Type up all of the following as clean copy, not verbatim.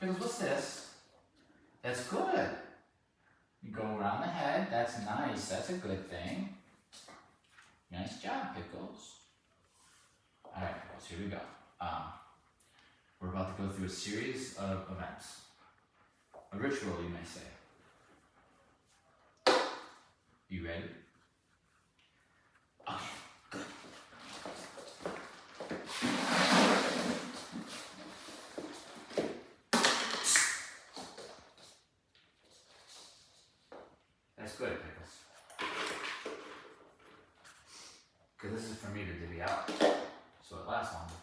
Pickles, what's this? That's good. You go around the head. That's nice. That's a good thing. Nice job, Pickles. All right, Pickles, here we go. We're about to go through a series of events. A ritual, you may say. You ready? Okay, good. That's good, Pickles. Because this is for me to divvy out, so it lasts longer.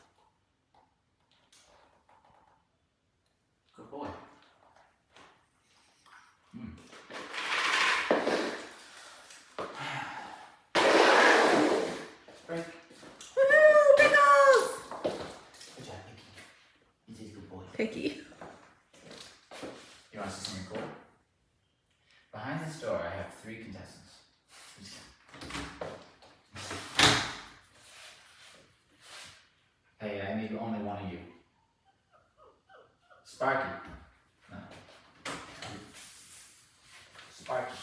Good boy. Break. Woohoo, Pickles! Good job, Picky. He's a good boy. Picky. You want to see something cool? Behind this door, I have 3 contestants. Hey, I need only one of you. Sparky. No. Sparky.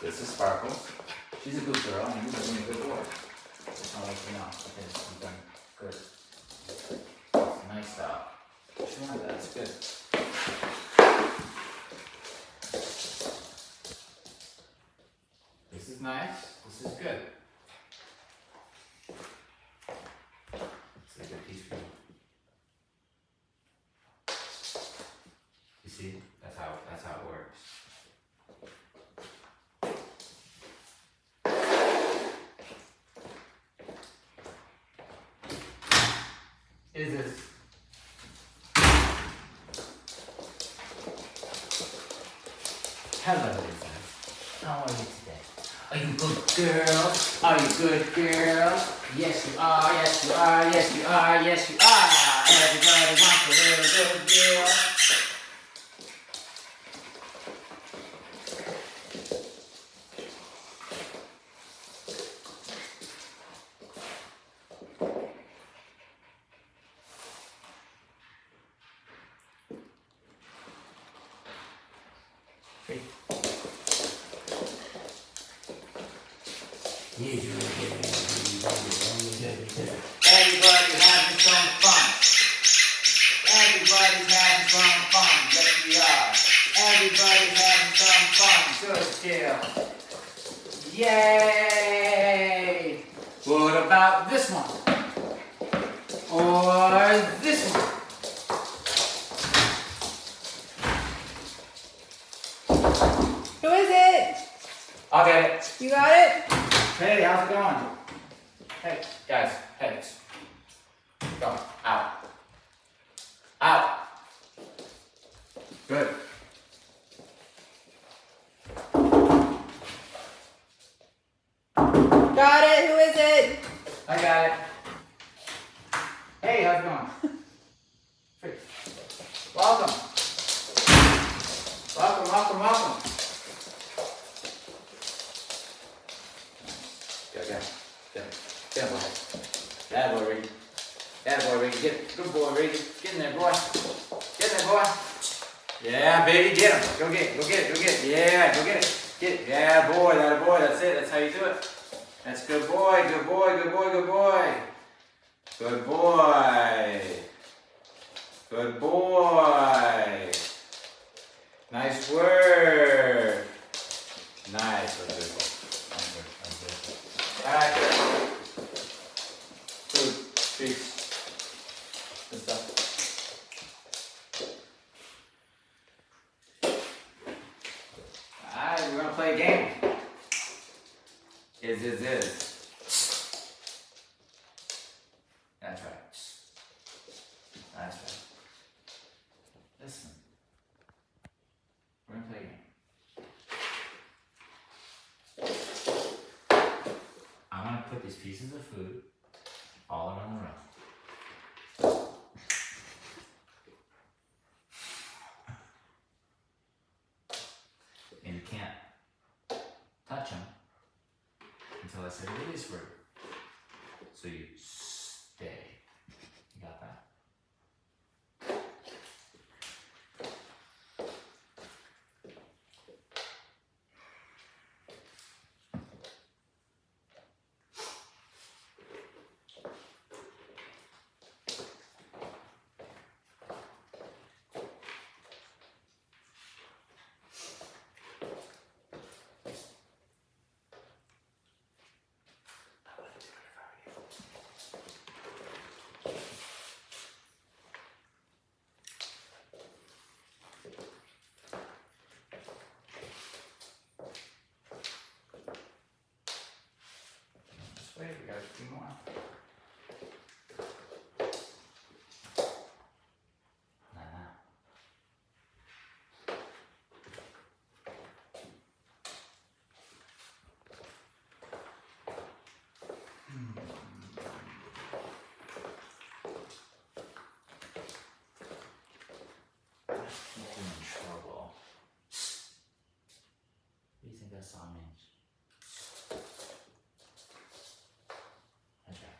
This is Sparkle. She's a good girl, and you're doing a good boy. Just want to let you know, because you've done good. Nice job. Sure, that's good. This is nice. This is good. It's a good piece for you. You see? That's how it works. Is this? Hello, Lisa. How are you today? Are you good girl? Are you good girl? Yes you are, yes you are, yes you are, yes you are. Everybody wants a little good girl. Everybody's having some fun. Everybody's having some fun. Yes, we are. Everybody's having some fun. Good deal. Yay! What about this one? Or this one? Who is it? I'll get it. You got it? Hey, how's it going? Hey, guys, heads. Go, out. Out. Good. Got it. Who is it? I got it. Hey, how's it going? Welcome. Welcome, welcome, welcome. Get boy. That boy, Ricky. That boy, Ricky. Good boy, Ricky. Get in there, boy. Get in there, boy. Yeah, baby, get him. Go get it. Yeah, go get it. Get it. Yeah, boy, that a boy. That's it. That's how you do it. That's good boy, good boy, good boy, good boy. Good boy. Good boy. Nice work. Nice. Alright. Food, treats, good stuff. Alright, we're gonna play a game. Is. That's right. That's right. Listen. We're gonna play a game. I'm gonna put these pieces of food all around the room. And you can't touch them until I say the release word. So you stay. You got that? Wait, we got a few more. Nah. I'm in trouble. What do you think that song means? Okay.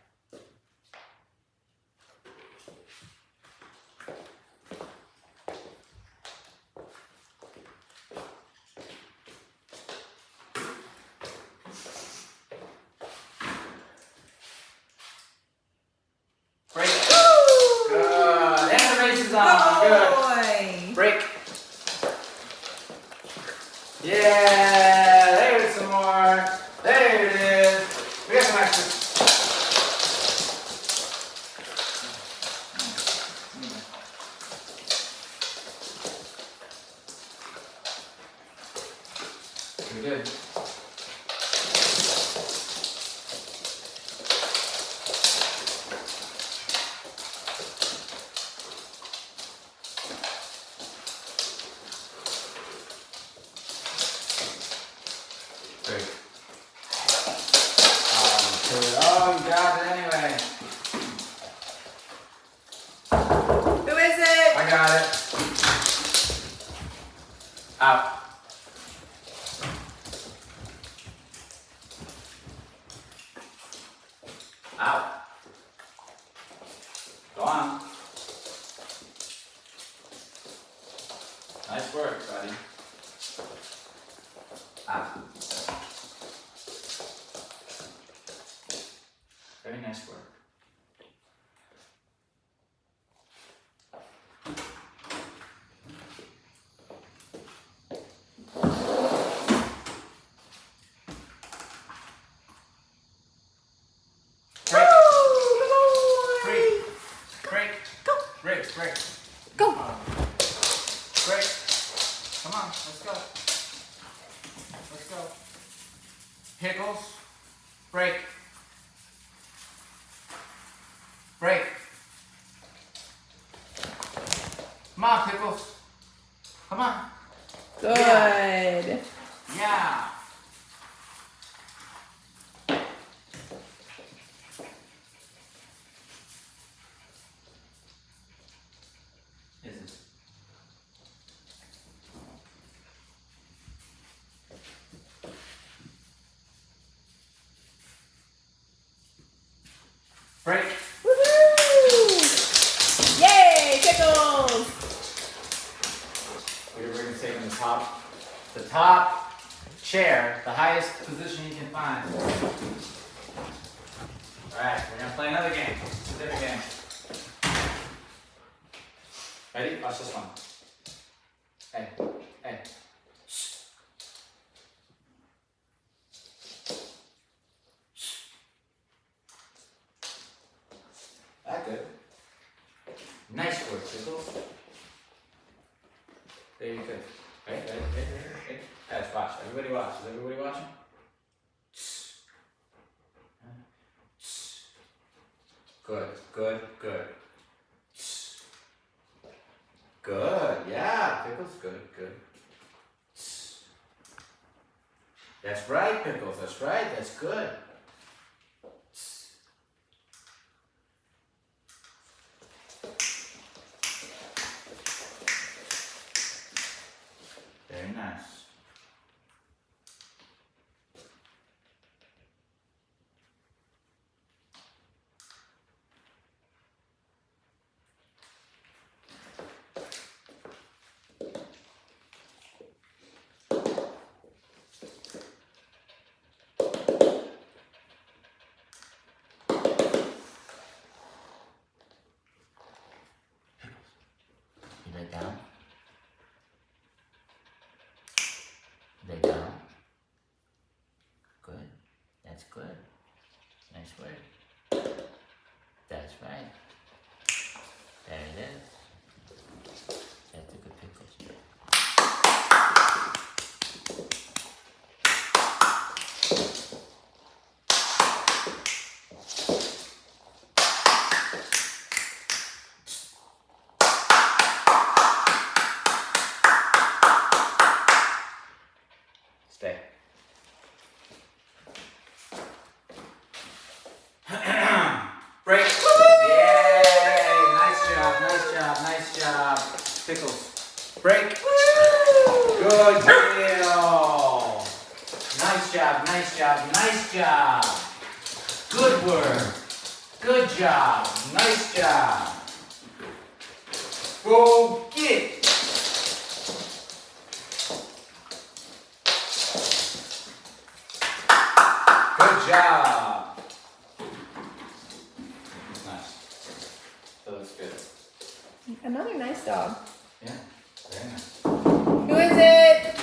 Break. Good. And the race is on. Good. Boy. Break. Yeah, there's some more. There it is. We got some extra. Pretty good. Great. Oh, you got it anyway. Who is it? I got it. Out. Out. Go on. Nice work, buddy. Out. Very nice work. Break. Break. Break. Go. Break. Break. Go. Break. Come on, let's go. Let's go. Pickles. Break. Break. Come on, Pickles. Come on. Good. Yeah. Is it? Break. Woohoo! Yay, Pickles! We're going to take on the top chair, the highest position you can find. Alright, we're going to play another game. It's a different game. Ready? Watch this one. Hey, hey. Shh. Shh. That good. Nice work, Pickles. Very good. Right. Guys, watch. Everybody watch. Is everybody watching? Good. Good. Yeah, Pickles. Good. That's right, Pickles. That's right. That's good. Very nice. That's good. Nice work. That's right. There it is. That's a good pickle. Stay. Break. Yay! Nice job, nice job, nice job. Pickles. Break. Good deal. Nice job, nice job, nice job. Good work. Good job. Nice job. Go get. Good job. Nice. That looks good. Another nice dog. Yeah, very nice. Who is it?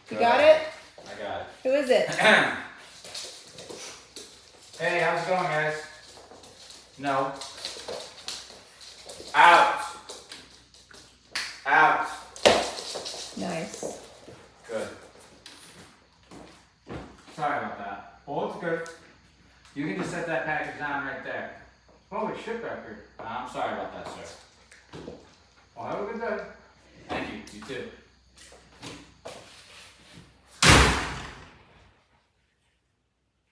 You got it? I got it. Who is it? Hey, how's it going, guys? No. Out. Out. Nice. Good. Sorry about that. Oh, it's good. You can just set that package down right there. Oh, it's shipped back here. I'm sorry about that, sir. Well, have a good day. Thank you. You too.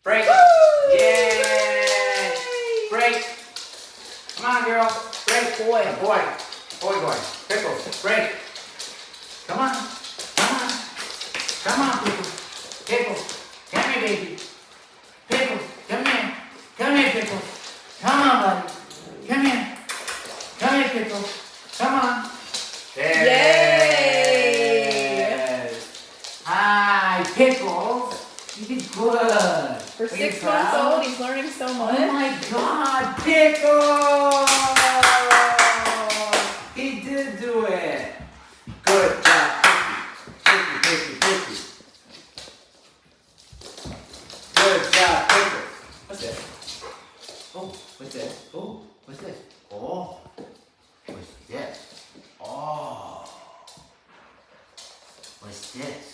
Break. Yay! Break. Come on, girl. Break. Boy. Boy. Boy. Pickles. Break. Come on. Come on. Come on, Pickles. Pickles. Come here, baby. Pickles. Come here. Come here, Pickles. Come on, buddy. Come here. Come here, Pickles. Come on. There. Yay! Hi, Pickles. You did good. For Are you 6 months proud? old, he's learning so Oh much. my God, Pickles! He did do it. Good job, Picky. Good job, Pickles. What's this? Oh, what's this? Oh, what's this? Oh, what's this? Oh, what's this?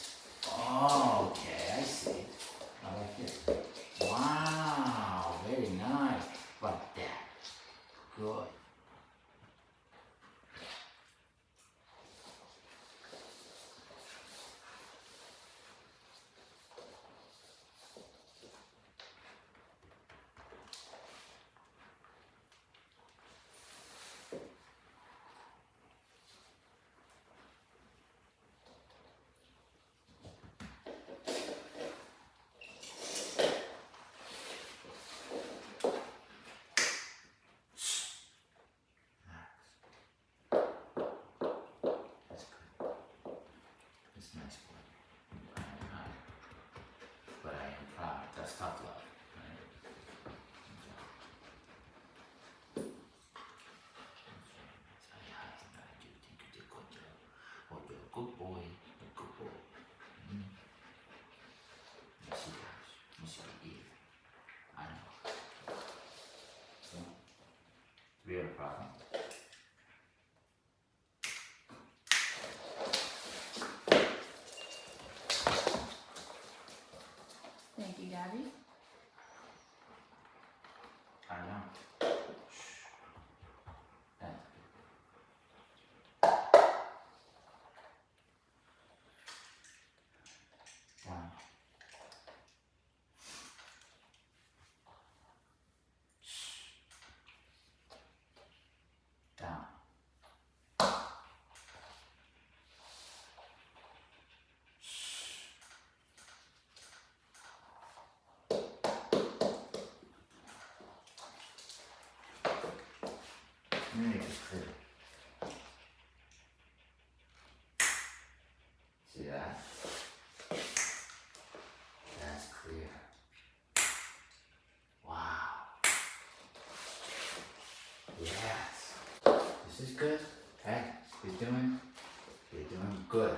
Oh, okay, I see. I like this. Wow, very nice. Like that. Good. It's nice, boy. I am not, but I am proud. That's tough love, right? You think you did good job. Oh, you're a good boy. You're a good boy. Let me see that. Let me see the ear. I know. So, do we have a problem? Thank you, Gabby. I know. Shh. That's good. Down. Shh. Down. Make it clear. See that? That's clear. Wow. Yes. This is good. Okay. You're doing good.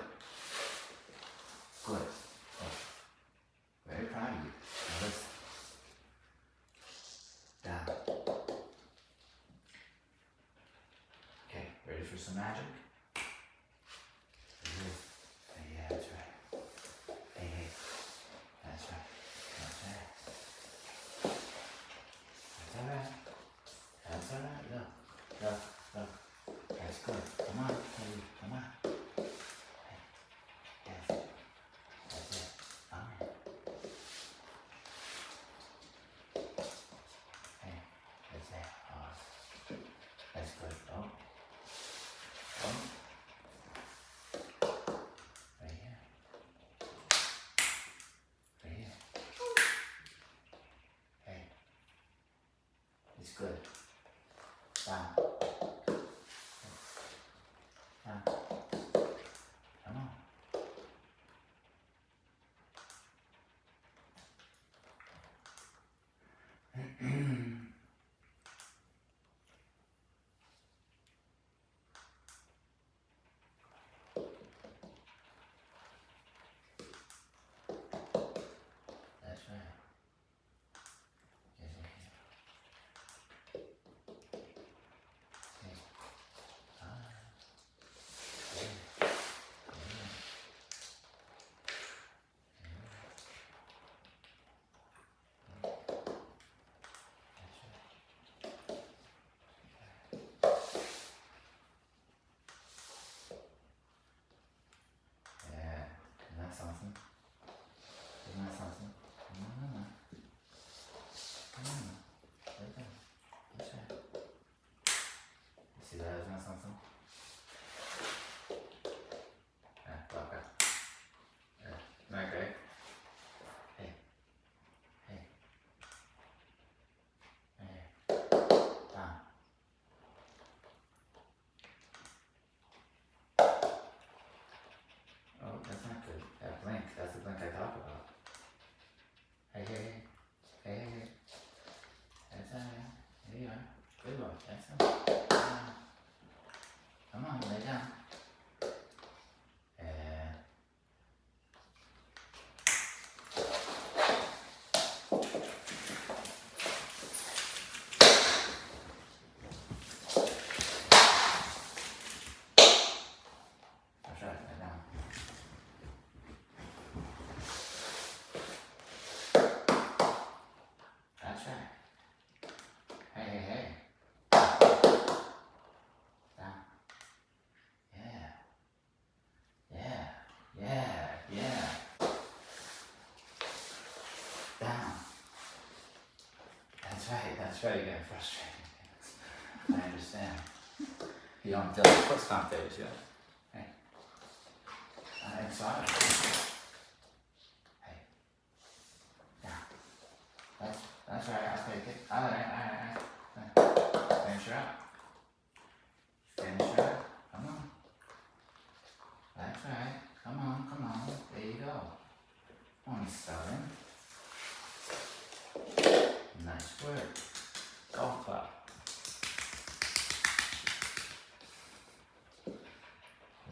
Good. Oh. Very proud. proud of you. Now let's down. Okay, ready for some magic? Yeah, that's right. Hey, hey. That's right. That's right. That's alright. That's alright. Look. Look. Look. That's good. Come on, baby. Come on. Hey. Yes. That's it. Come on. Hey. That's it. Oh. That's good. Oh. Oh. Right here. Right here. Hey. It's good. Down. Down. Come on. That's right. Yes, yes, yes. Hey. Ah. Yeah. Yeah. That's right. Yeah. Isn't that something? Isn't that something? No, no, no. No, no, no. Right there. That's right. You see that? Isn't that something? Yeah, walk up. Yeah. Isn't that great? Hey. Hey. Hey. Down. Oh, that's not good. That blink. That's the blink I talk about. Hey, hey, hey. Hey, hey, hey. That's alright. There you are. Good boy. That's alright. Come on, lay down. Yeah. That's right, lay down. That's right. Hey, hey, hey. Down. Yeah. Yeah. Yeah. Yeah. Down. That's right. That's right. You're getting frustrated. I understand. You don't do foot stomp days yet. Hey. I'm sorry. Hey. Down. That's right. I'll take it. All right. Finish her up. Finish her up. Come on. That's right. Come on. Come on. There you go. Only stubborn. Nice work. Golf club.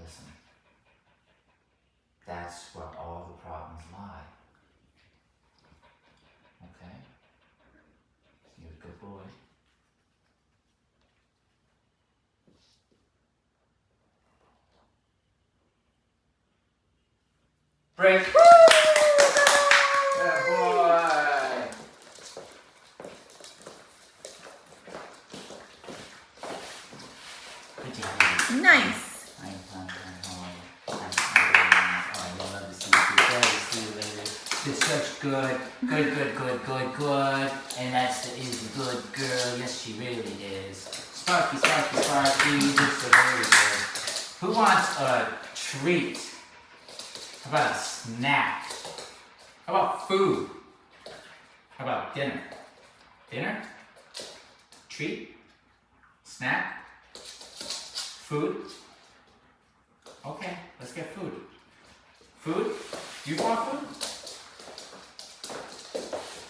Listen. That's where all the problems lie. Okay? You're a good boy. Break. Good boy. Good job. Nice. I love to see you. See you later. You're such good. And that's the is a good girl. Yes, she really is. Sparky. You're so very good. Who wants a treat? How about a snack? How about food? How about dinner? Dinner? Treat? Snack? Food? Okay, let's get food. Food? Do you want food?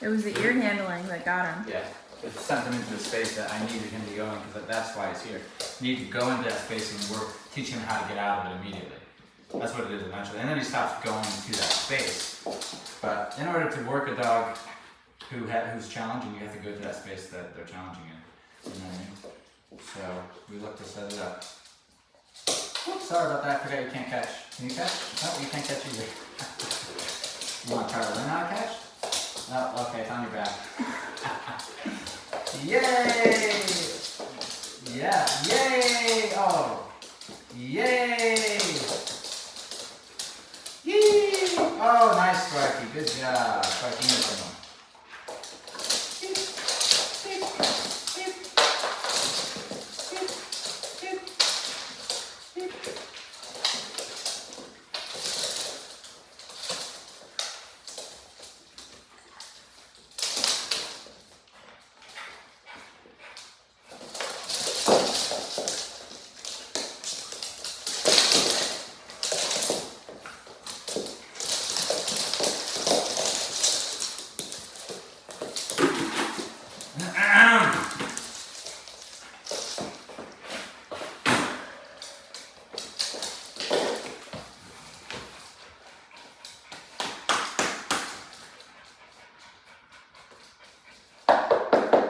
It was the ear handling that got him. Yeah, it sent him into the space that I needed him to go in because that's why he's here. You need to go into that space and work, teach him how to get out of it immediately. That's what it is eventually. And then he stops going to that space. But in order to work a dog who's challenging, you have to go to that space that they're challenging in. You know what I mean? So we look to set it up. Oops, sorry about that. I forgot you can't catch. Can you catch? No, you can't catch either. You want to try to learn how to catch? No, okay, it's on your back. Yay! Yeah, yay! Oh, yay! Yee! Oh, nice, Sparky. Good job. Sparky, you need some more.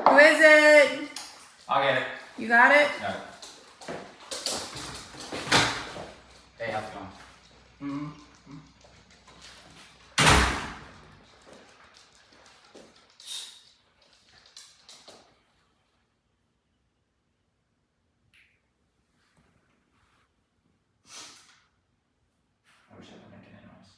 Who is it? I'll get it. You got it? Got it. Hey, how's it going? Mm-hmm. I wish I could make any noise.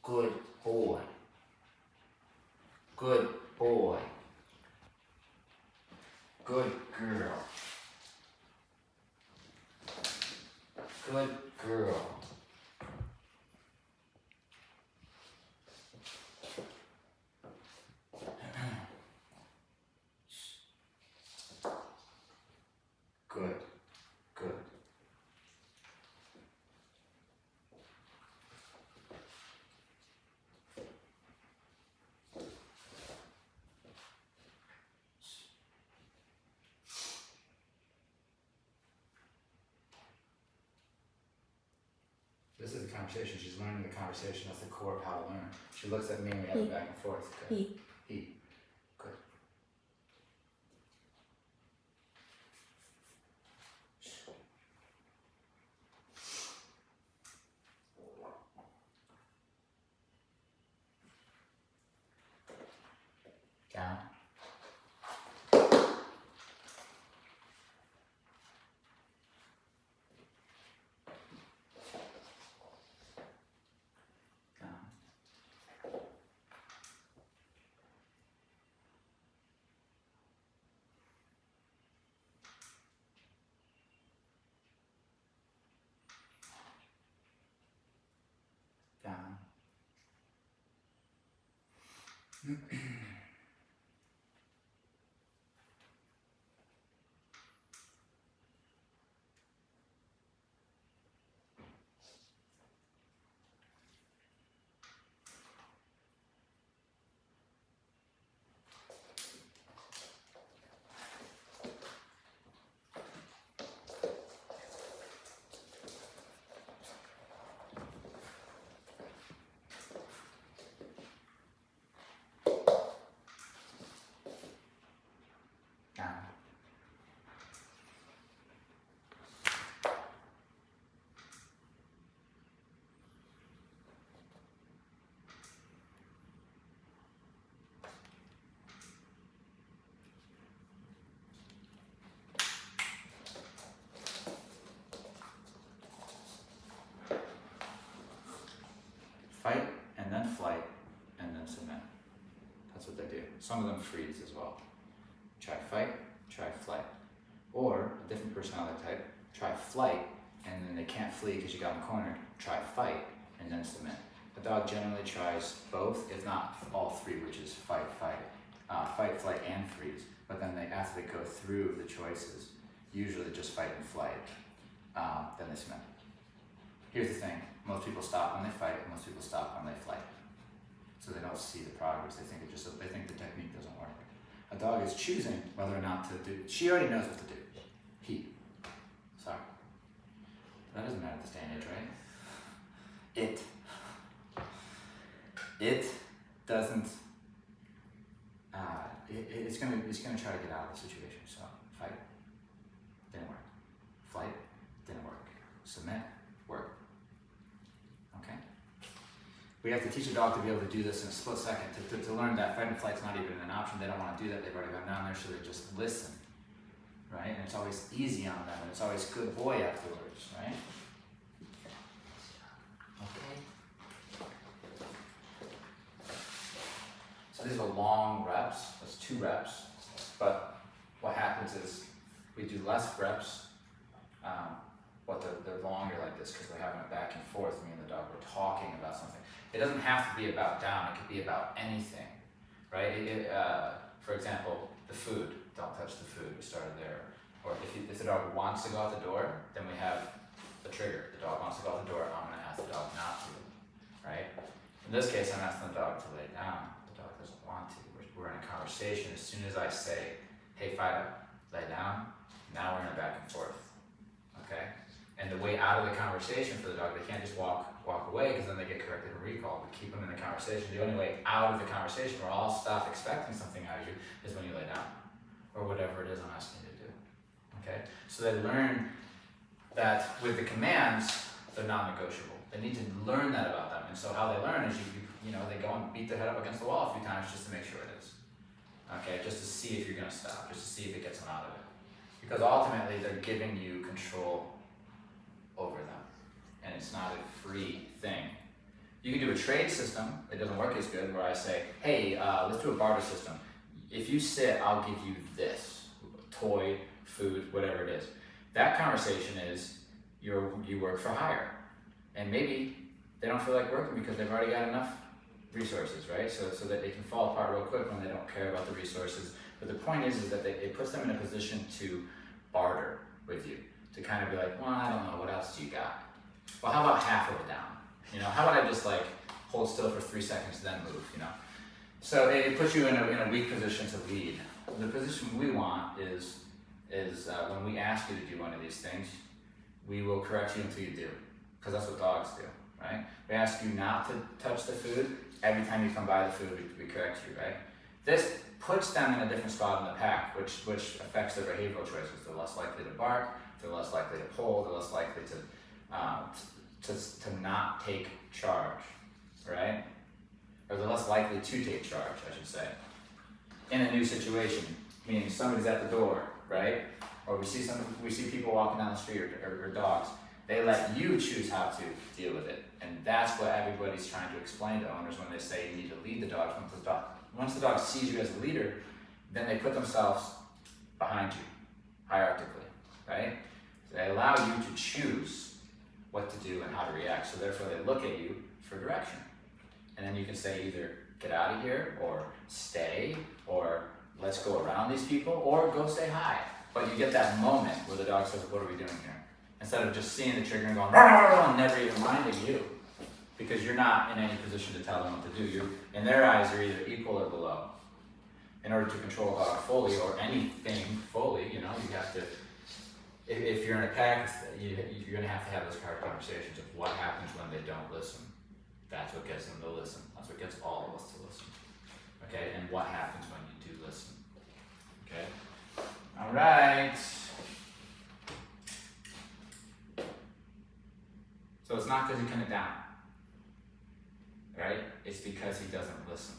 Good boy. Good boy. Good girl. Good girl. Good. Good. This is the conversation. She's learning the conversation. That's the core of how to learn. She looks at me and we have it back and forth. Good. He. Good. Down. Down. Down. Fight and then flight and then submit. That's what they do. Some of them freeze as well. Try fight, try flight. Or a different personality type, try flight and then they can't flee because you got them cornered. Try fight and then submit. A dog generally tries both, if not all three, which is fight, flight, and freeze. But then they, after they go through the choices, usually just fight and flight, then they submit. here's the thing, most people stop when they fight, and most people stop when they flight. So they don't see the progress, they think the technique doesn't work. A dog is choosing whether or not to do, she already knows what to do. He, sorry. That doesn't matter at this day and age, right? It doesn't, it's gonna try to get out of the situation. So fight, didn't work. Flight, didn't work. Submit, work. Okay? We have to teach a dog to be able to do this in a split second, to learn that fight and flight's not even an option. They don't want to do that, they've already gone down there, so they just listen. Right? And it's always easy on them, and it's always good boy afterwards, right? Okay. So these are long reps, that's 2 reps, but what happens is we do less reps, but they're longer like this because we're having it back and forth, me and the dog, we're talking about something. It doesn't have to be about down, it could be about anything, right? For example, the food, don't touch the food, we started there. Or if the dog wants to go out the door, then we have the trigger. The dog wants to go out the door, I'm gonna ask the dog not to, right? In this case, I'm asking the dog to lay down. The dog doesn't want to. We're in a conversation. As soon as I say, hey Fido, lay down, now we're in a back and forth, okay? And the way out of the conversation for the dog, they can't just walk away because then they get corrected and recalled. We keep them in the conversation. The only way out of the conversation where I'll stop expecting something out of you is when you lay down or whatever it is I'm asking you to do, okay? So they learn that with the commands, they're non-negotiable. They need to learn that about them. And so how they learn is you know, they go and beat their head up against the wall a few times just to make sure it is, okay? Just to see if you're gonna stop, just to see if it gets them out of it. Because ultimately, they're giving you control over them. And it's not a free thing. You can do a trade system, it doesn't work as good, where I say, hey, let's do a barter system. If you sit, I'll give you this, toy, food, whatever it is. That conversation is, you work for hire. And maybe they don't feel like working because they've already got enough resources, right? So that they can fall apart real quick when they don't care about the resources. But the point is that it puts them in a position to barter with you. To kind of be like, well, I don't know, what else do you got? Well, how about half of it down? You know, how about I just like hold still for 3 seconds, then move, you know? So it puts you in a weak position to lead. The position we want is when we ask you to do one of these things, we will correct you until you do, because that's what dogs do, right? We ask you not to touch the food. Every time you come by the food, we correct you, right? This puts them in a different spot in the pack, which affects their behavioral choices. They're less likely to bark, they're less likely to pull, they're less likely to not take charge, right? Or they're less likely to take charge, I should say. In a new situation, meaning somebody's at the door, right? Or we see people walking down the street or dogs. They let you choose how to deal with it. And that's what everybody's trying to explain to owners when they say you need to lead the dogs. Once the dog sees you as a leader, then they put themselves behind you, hierarchically, right? So they allow you to choose what to do and how to react. So therefore they look at you for direction. And then you can say either get out of here, or stay, or let's go around these people, or go say hi. But you get that moment where the dog says, what are we doing here? Instead of just seeing the trigger and going, rah, rah, rah, and never even minding you. Because you're not in any position to tell them what to do. You, in their eyes, you're either equal or below. In order to control a dog fully, or anything fully, you know, you have to, if you're in a pack, you're going to have those hard conversations of what happens when they don't listen. That's what gets them to listen. That's what gets all of us to listen. Okay, and what happens when you do listen. Okay, all right. So it's not because you pin it down, right? It's because he doesn't listen.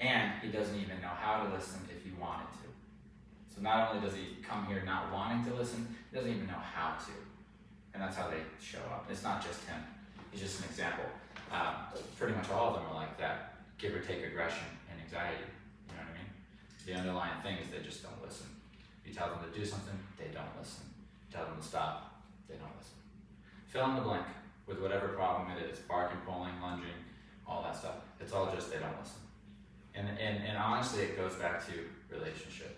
And he doesn't even know how to listen if he wanted to. So not only does he come here not wanting to listen, he doesn't even know how to. And that's how they show up. It's not just him. He's just an example. Pretty much all of them are like that. Give or take aggression and anxiety. You know what I mean? The underlying thing is they just don't listen. You tell them to do something, they don't listen. You tell them to stop, they don't listen. Fill in the blank with whatever problem it is. Barking, pulling, lunging, all that stuff. It's all just they don't listen. And honestly, it goes back to relationship.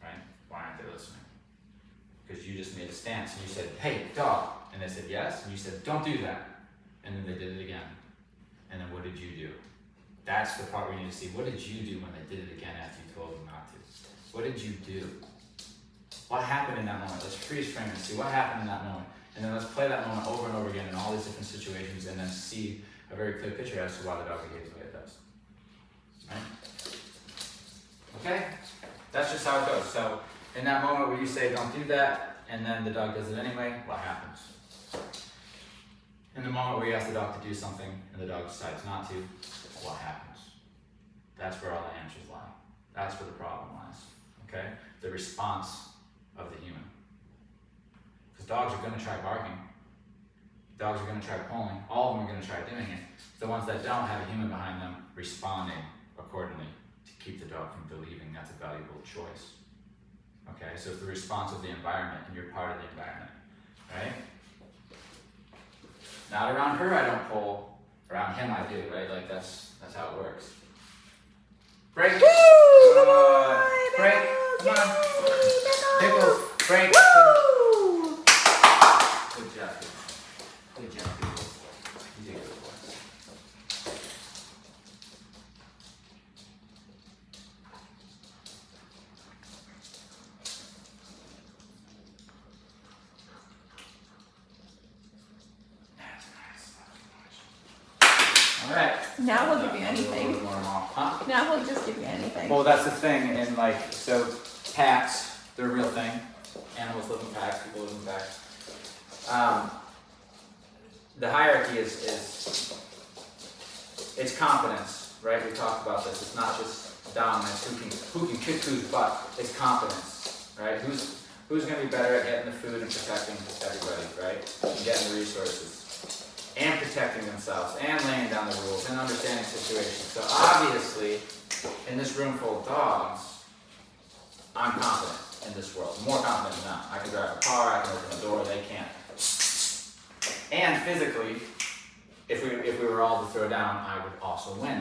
Right? Why aren't they listening? because you just made a stance and you said, hey, dog. And they said yes, and you said, don't do that. And then they did it again. And then what did you do? That's the part we need to see. What did you do when they did it again after you told them not to? What did you do? What happened in that moment? Let's freeze frame and see what happened in that moment. And then let's play that moment over and over again in all these different situations and then see a very clear picture as to why the dog behaves the way it does. Right? Okay? That's just how it goes. So in that moment where you say don't do that and then the dog does it anyway, what happens? In the moment where you ask the dog to do something and the dog decides not to, what happens? That's where all the answers lie. That's where the problem lies. Okay? The response of the human. Because dogs are going to try barking. Dogs are going to try pulling. All of them are going to try doing it. The ones that don't have a human behind them responding accordingly to keep the dog from believing that's a valuable choice. Okay? So it's the response of the environment, and you're part of the environment. Right? Not around her, I don't pull. Around him, I do, right? Like that's how it works. Break. Good. Break. Come on. Pickles. Break. Woo! Good job. Good job, Pickles. You did good boy. That's nice. All right. Now we'll give you anything. Huh? Now we'll just give you anything. Well, that's the thing, and like, so packs, they're a real thing. Animals live in packs, people live in packs. The hierarchy is it's competence, right? We talked about this. It's not just dominance, who can kick whose butt. It's competence, right? Who's going to be better at getting the food and protecting everybody, right? And getting the resources. And protecting themselves, and laying down the rules, and understanding situations. So obviously, in this room full of dogs, I'm confident in this world. More confident than them. I can drive a car, I can open a door, they can't. And physically, if we were all to throw down, I would also win.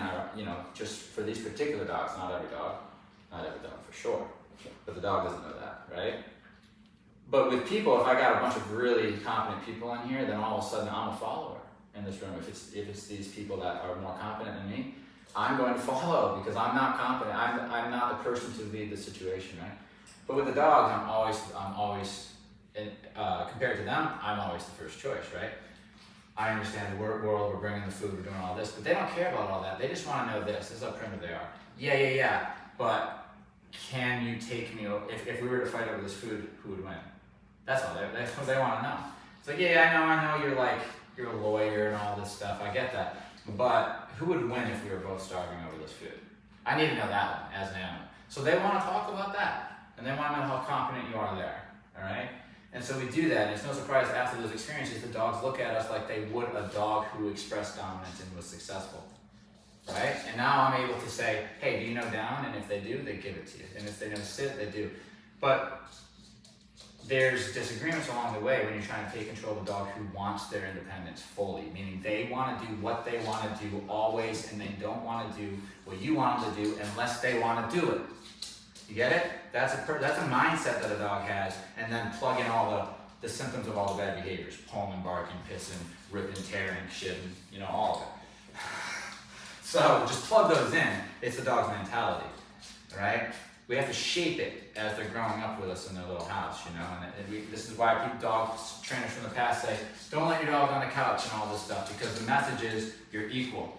Just for these particular dogs, not every dog for sure. But the dog doesn't know that, right? But with people, if I got a bunch of really competent people in here, then all of a sudden I'm a follower in this room. If it's these people that are more competent than me, I'm going to follow because I'm not competent. I'm not the person to lead the situation, right? But with the dogs, I'm always compared to them, I'm always the first choice, right? I understand the world, we're bringing the food, we're doing all this, but they don't care about all that. They just want to know this. This is how primitive they are. Yeah. But can you take me? If we were to fight over this food, who would win? That's all. That's what they want to know. It's like, yeah, I know. You're a lawyer and all this stuff. I get that. But who would win if we were both starving over this food? I need to know that one as an animal. So they want to talk about that, and they want to know how competent you are there. All right. And so we do that. And it's no surprise after those experiences, the dogs look at us like they would a dog who expressed dominance and was successful. Right? And now I'm able to say, hey, do you know down? And if they do, they give it to you. And if they know sit, they do. But there's disagreements along the way when you're trying to take control of a dog who wants their independence fully, meaning they want to do what they want to do always, and they don't want to do what you want them to do unless they want to do it. You get it? That's a mindset that a dog has, and then plug in all the symptoms of all the bad behaviors: pulling, barking, pissing, ripping, tearing, shitting, all of it. So just plug those in. It's the dog's mentality, right? We have to shape it as they're growing up with us in their little house, and this is why dog trainers from the past say, don't let your dog on the couch and all this stuff, because the message is you're equal.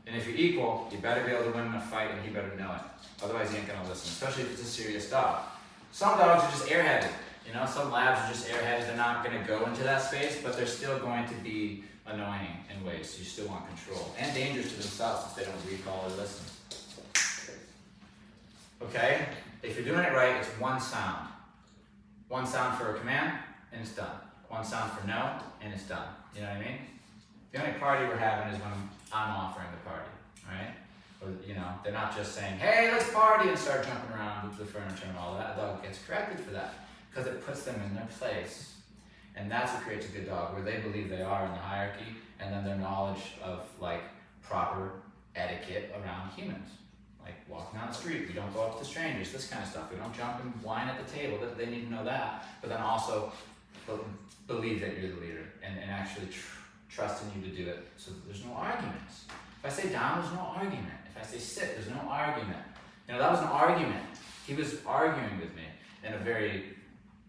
And if you're equal, you better be able to win in a fight, and he better know it. Otherwise, he ain't gonna listen, especially if it's a serious dog. Some dogs are just airheaded. Some labs are just airheads. They're not gonna go into that space, but they're still going to be annoying in ways. So you still want control, and dangerous to themselves if they don't recall or listen. Okay? If you're doing it right, it's one sound. One sound for a command, and it's done. One sound for no, and it's done. You know what I mean? The only party we're having is when I'm offering the party, right? Or, they're not just saying, hey, let's party, and start jumping around with the furniture and all that. A dog gets corrected for that, because it puts them in their place. And that's what creates a good dog, where they believe they are in the hierarchy, and then their knowledge of, proper etiquette around humans. Like walking down the street, we don't go up to strangers, this kind of stuff. We don't jump and whine at the table. They need to know that. But then also believe that you're the leader and actually trust in you to do it so that there's no arguments. If I say down, there's no argument. If I say sit, there's no argument. You know, that was an argument. He was arguing with me in a very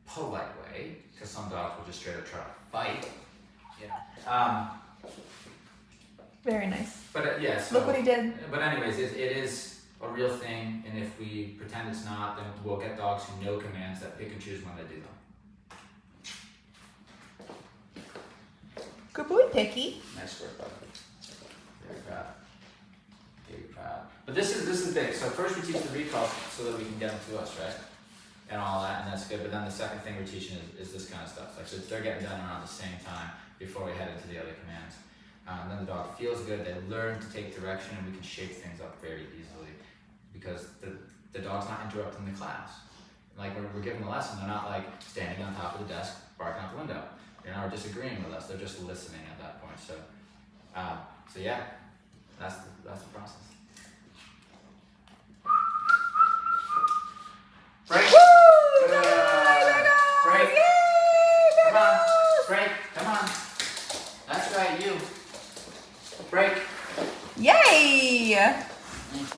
polite way, because some dogs will just straight up try to fight. Yeah. Very nice. But yeah, so, Look what he did. But anyways, it is a real thing, and if we pretend it's not, then we'll get dogs who know commands that pick and choose when they do them. Good boy, Picky. Nice work, buddy. Very proud. Very proud. But this is big. So first we teach the recall so that we can get them to us, right? And all that, and that's good. But then the second thing we're teaching is this kind of stuff. Like, so they're getting done around the same time before we head into the other commands. Then the dog feels good. They learn to take direction, and we can shake things up very easily because the dog's not interrupting the class. Like we're giving a lesson, they're not like standing on top of the desk, barking out the window. They're not disagreeing with us. They're just listening at that point. So, so yeah, that's the process.